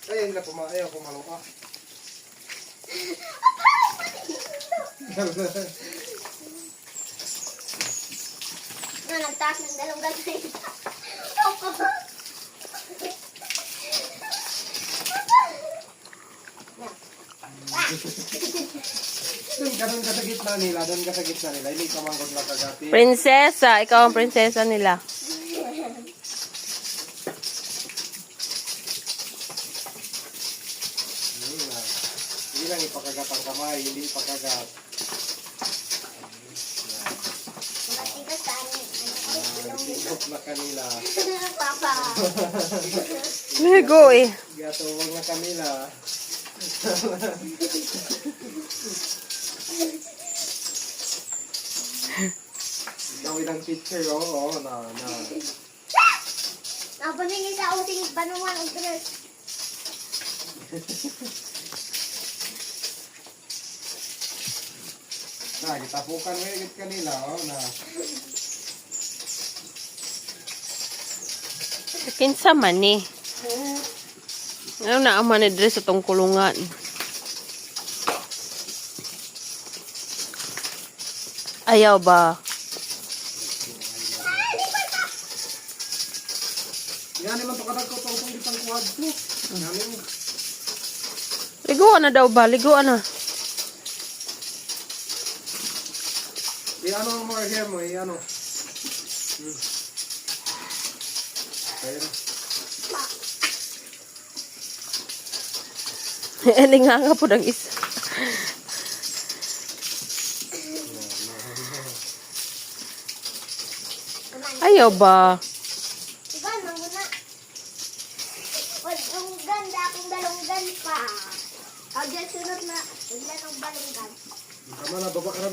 Ay, ayaw pumalo ka. Nagtaas ng dalawang gagawin. Doon ka sa gitna nila, hindi ka manggod na kagati. Prinsesa, ikaw ang prinsesa nila. Hindi lang ipakagat ang kamay, hindi ipakagat. Matigas sa amin. Tingkop na kanila. Papa. Ligo eh. Gatuwag na kanila. Gawin ang picture, oo, na. Napaningin sa uting banuan o dress. Gitapukan mo yung kanila, na. Kinsa man eh. Ano na ang manidres sa tong kulungan? Ayaw ba? Yan naman to kadag ko itong isang quad ko. Yan. Liguan na daw ba? Liguan na. Ano ang more hair mo, ano. Ayun. Eling nga po ng isa. Ayaw ba? Diba, manguna. Wag yung ganda, akong dalunggan pa. Kau dyan sunod na, wag na ng balunggan. Tama na, baba ka na.